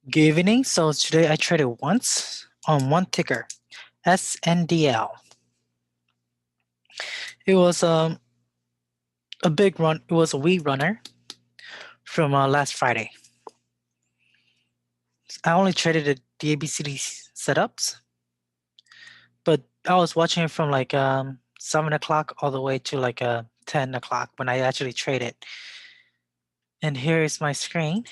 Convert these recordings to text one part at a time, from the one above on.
Good evening. So today I traded once on one ticker, SNDL. It was a big run. It was a wheat runner from last Friday. I only traded the ABCD setups, but I was watching it from like 7 o'clock all the way to like 10 o'clock when I actually traded. And here is my screen.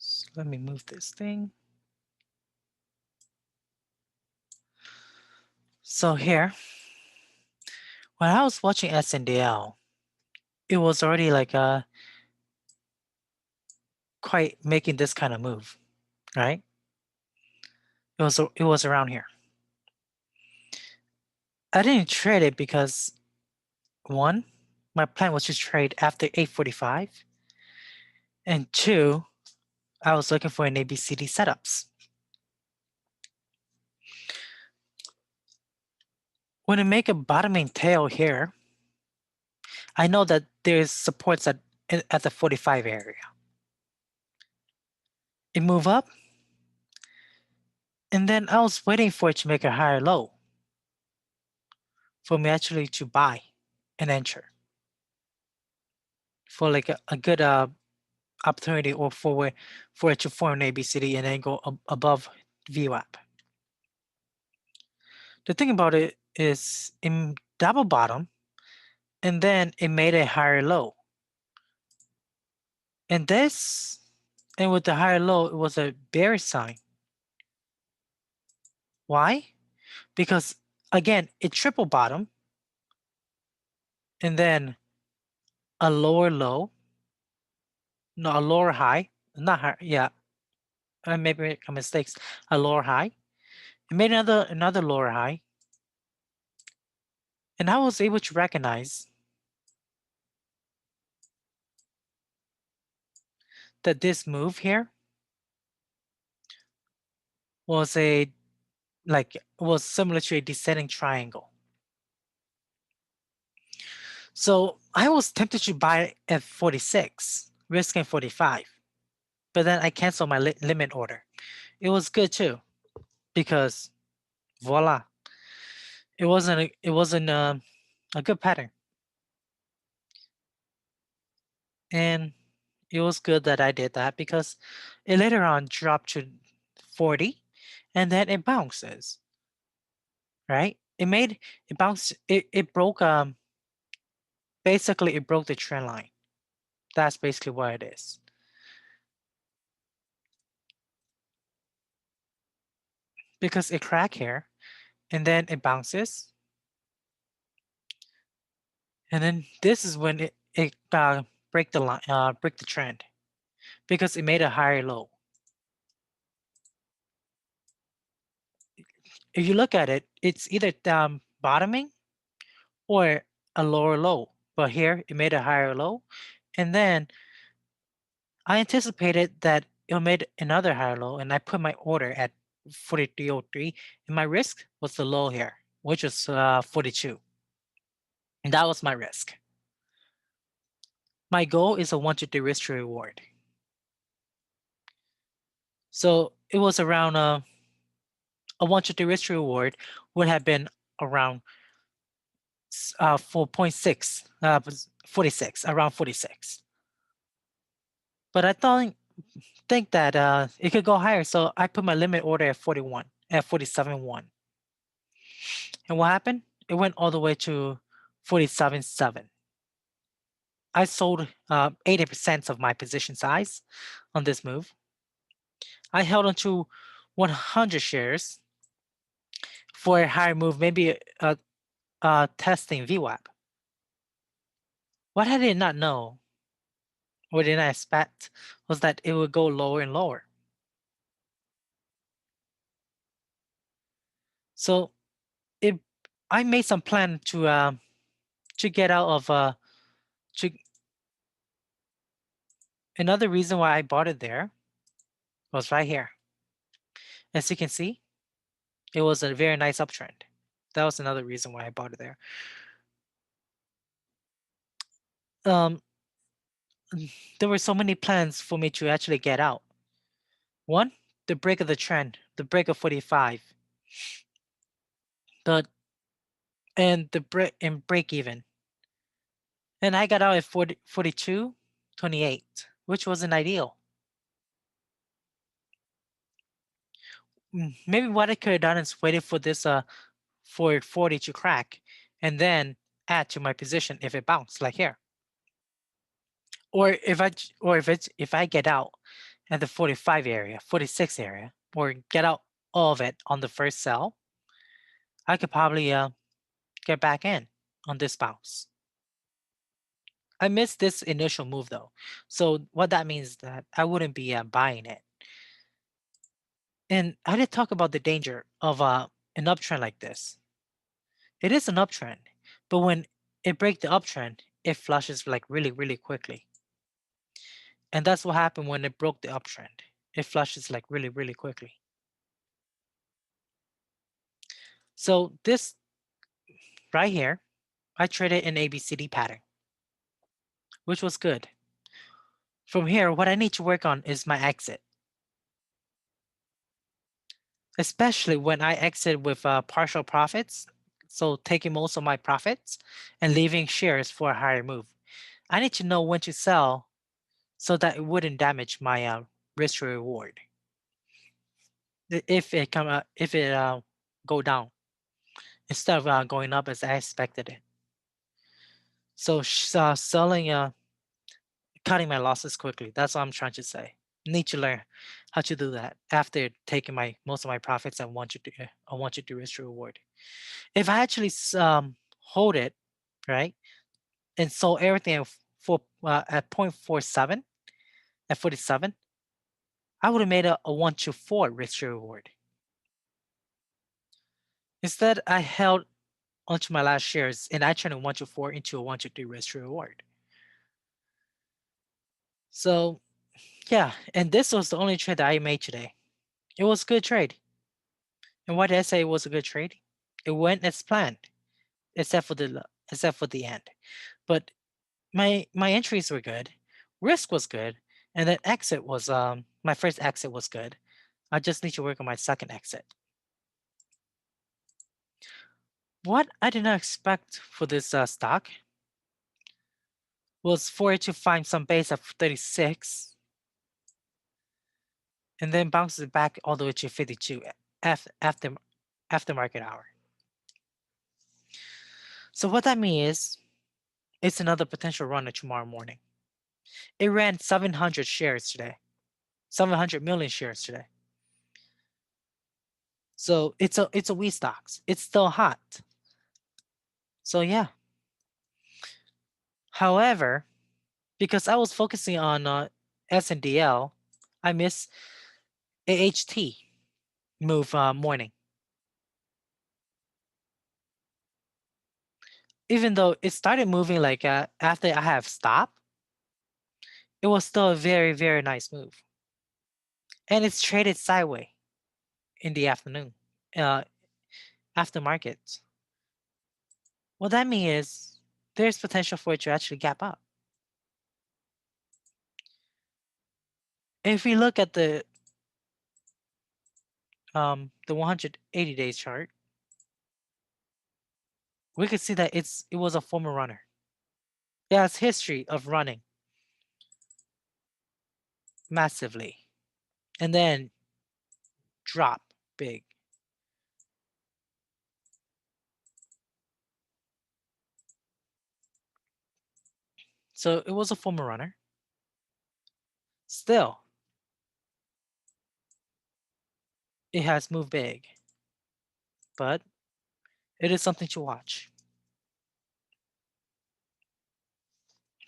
So let me move this thing. So here, when I was watching SNDL, it was already like quite making this kind of move, right? It was around here. I didn't trade it because one, my plan was to trade after 8:45, and two, I was looking for an ABCD setups. When I make a bottoming tail here, I know that there's supports at the 45 area. It move up, and then I was waiting for it to make a higher low for me actually to buy and enter for like a good opportunity or for it to form an ABCD and then go above VWAP. The thing about it is in double bottom, and then it made a higher low. And with the higher low, it was a bearish sign. Why? Because again, it triple bottom, and then a lower low, no, a lower high, not high, yeah, I maybe make a mistakes, a lower high. It made another lower high, and I was able to recognize that this move here was was similar to a descending triangle. So I was tempted to buy at 46, risking 45, but then I canceled my limit order. It was good too, because voila, it wasn't a good pattern, and it was good that I did that because it later on dropped to 40, and then it bounces, right? It bounced. It broke basically it broke the trend line. That's basically what it is. Because it cracked here, and then it bounces, and then this is when it break the line, break the trend, because it made a higher low. If you look at it, it's either bottoming or a lower low. But here it made a higher low, and then I anticipated that it made another higher low, and I put my order at 43.03, and my risk was the low here, which was 42, and that was my risk. My goal is a 1-to-3 risk to reward. So it was around a 1-to-3 risk to reward would have been around 4.6, 46, around 46. But I think that it could go higher, so I put my limit order at 41, at 47.1. And what happened? It went all the way to 47.7. I sold 80% of my position size on this move. I held on to 100 shares for a higher move, maybe testing VWAP. What I did not know, or did not expect, was that it would go lower and lower. So I made some plan to get out of to another reason why I bought it there was right here. As you can see, it was a very nice uptrend. That was another reason why I bought it there. um, there were so many plans for me to actually get out. One, the break of the trend, the break of 45, the and the break even. And I got out at 42.28, which wasn't ideal. Maybe what I could have done is waited for this for 40 to crack and then add to my position if it bounced like here. Or if I get out at the 45 area, 46 area, or get out all of it on the first sell, I could probably get back in on this bounce. I missed this initial move though. So what that means is that I wouldn't be buying it. And I did talk about the danger of an uptrend like this. It is an uptrend, but when it breaks the uptrend, it flushes like really, really quickly. And that's what happened when it broke the uptrend. It flushes like really, really quickly. So this right here, I traded an ABCD pattern, which was good. From here, what I need to work on is my exit, especially when I exit with partial profits. So taking most of my profits and leaving shares for a higher move. I need to know when to sell so that it wouldn't damage my risk to reward. If it go down instead of going up as I expected it. So selling, cutting my losses quickly. That's what I'm trying to say. Need to learn how to do that after taking my most of my profits. I want you to risk to reward. If I actually hold it right and sold everything at 0.47 at 47, I would have made a 1 to 4 risk to reward. Instead, I held onto my last shares and I turned a 1 to 4 into a 1 to 3 risk to reward. So yeah, and this was the only trade that I made today. It was a good trade. And why did I say it was a good trade? It went as planned, except for the end. But my entries were good, risk was good, and then exit was my first exit was good. I just need to work on my second exit. What I did not expect for this stock was for it to find some base at 36 and then bounces back all the way to 52 after market hour. So what that means is it's another potential runner tomorrow morning. It ran 700 shares today, 700 million shares today. So it's a wheat stocks. It's still hot. So yeah. However, because I was focusing on SNDL, I missed AHT move morning. Even though it started moving like after I have stopped, it was still a very, very nice move. And it's traded sideways in the afternoon, uh, after markets. What that means is there's potential for it to actually gap up. If we look at the 180 days chart, we could see that it was a former runner. It has history of running massively and then drop big. So it was a former runner. Still, it has moved big, but it is something to watch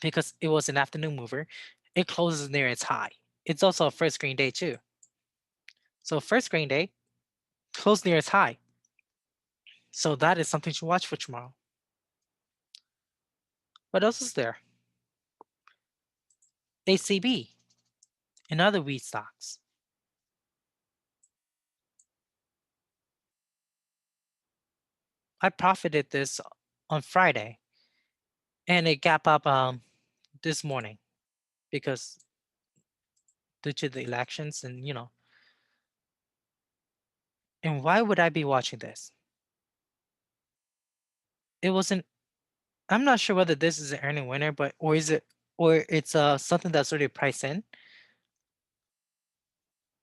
because it was an afternoon mover. It closes near its high. It's also a first green day too. So first green day closed near its high. So that is something to watch for tomorrow. What else is there? ACB and other wheat stocks. I profited this on Friday and it gap up this morning because due to the elections and and why would I be watching this? It wasn't I'm not sure whether this is an earning winner, but or is it or it's something that's already priced in,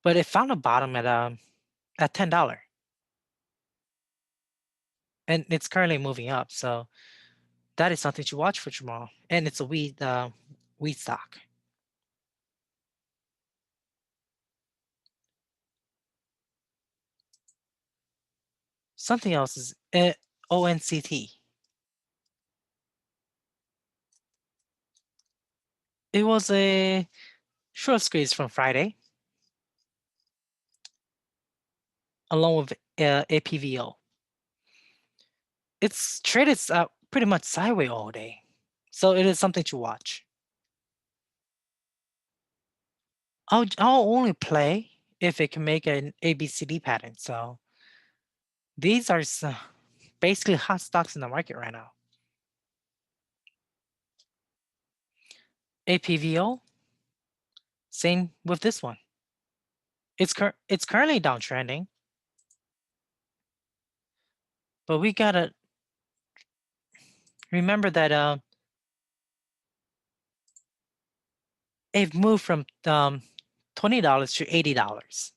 but it found a bottom at $10 and it's currently moving up. So that is something to watch for tomorrow. And it's a wheat stock. Something else is ONCT. It was a short squeeze from Friday, along with APVO. It's traded pretty much sideways all day, so it is something to watch. I'll only play if it can make an ABCD pattern. So these are basically hot stocks in the market right now. APVO, same with this one. It's currently downtrending, but we gotta remember that it moved from $20 to $80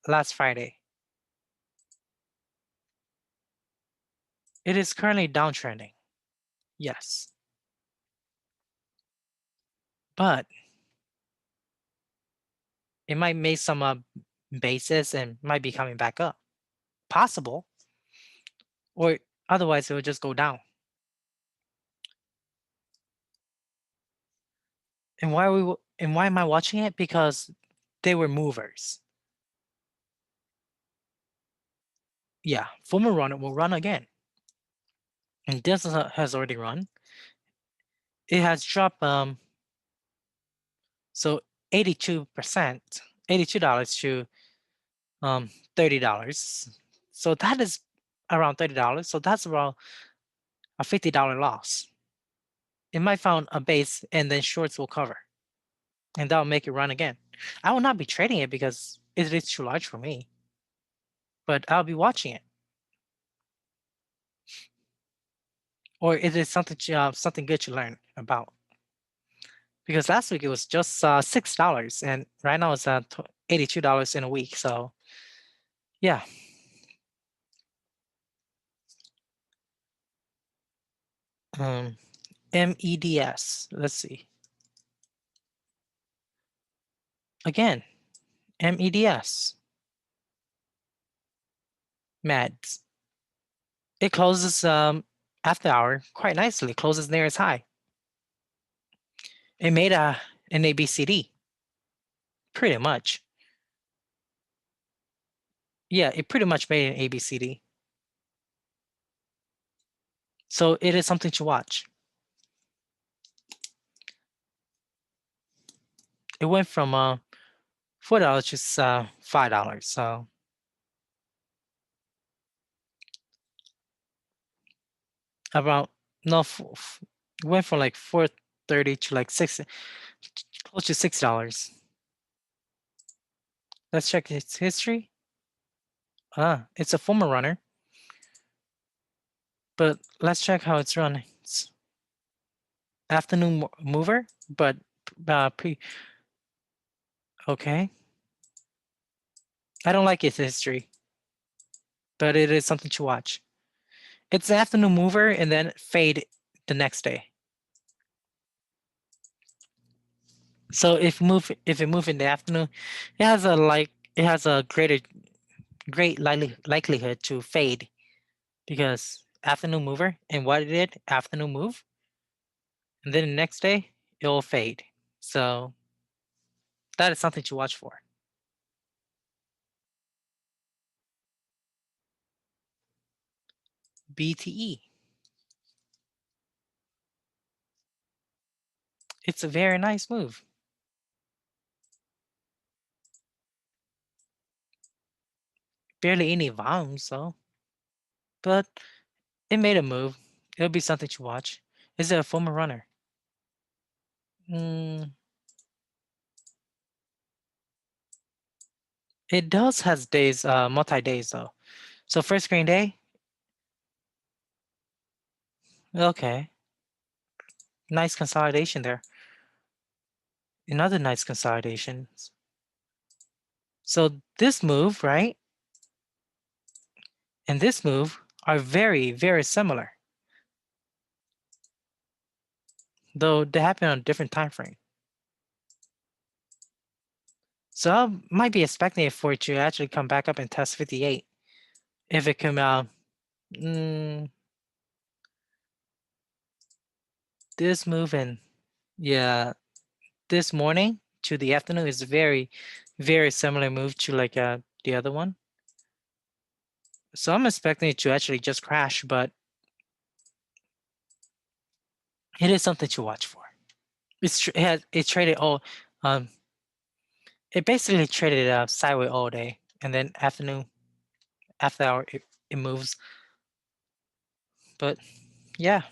last Friday. It is currently downtrending. Yes, but it might make some basis and might be coming back up. Possible, or otherwise it will just go down. And why am I watching it? Because they were movers. Yeah, former runner will run again. And this has already run. It has dropped so 82%, $82 to $30. So that is around $30. So that's around a $50 loss. It might find a base and then shorts will cover. And that'll make it run again. I will not be trading it because it is too large for me. But I'll be watching it. Or it is something good to learn about. Because last week it was just $6 and right now it's $82 in a week. So yeah. Um, MEDS. Let's see. Again, MEDS. MADS. It closes after hour quite nicely. Closes near its high. It made an ABCD. Pretty much. Yeah, it pretty much made an ABCD. So it is something to watch. It went from $4 to $5. So about no, went from like 4.30 to like close to $6. Let's check its history. It's a former runner, but let's check how it's running. It's afternoon mover, but okay. I don't like its history, but it is something to watch. It's an afternoon mover and then fade the next day. So if it move in the afternoon, it has a great likelihood to fade because afternoon mover and what it did afternoon move and then the next day it will fade. So that is something to watch for. BTE. It's a very nice move. Barely any volume, so but it made a move. It'll be something to watch. Is it a former runner? Mm, it does has days, multi-days though. So first screen day, okay, nice consolidation there. Another nice consolidation. So this move, right, and this move are very, very similar, though they happen on different time frame. So I might be expecting it for it to actually come back up and test 58. If it come out, mm, this move and yeah, this morning to the afternoon is very, very similar move to like the other one. So I'm expecting it to actually just crash, but it is something to watch for. It traded all, um, it basically traded sideways all day, and then afternoon after hour it moves. But yeah,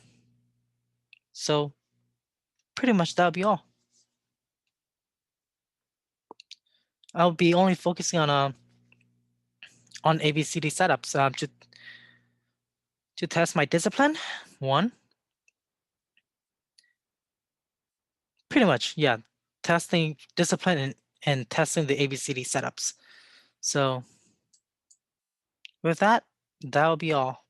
so pretty much that'll be all. I'll be only focusing on ABCD setups to test my discipline. One, pretty much, yeah, testing discipline and testing the ABCD setups. So with that, that'll be all.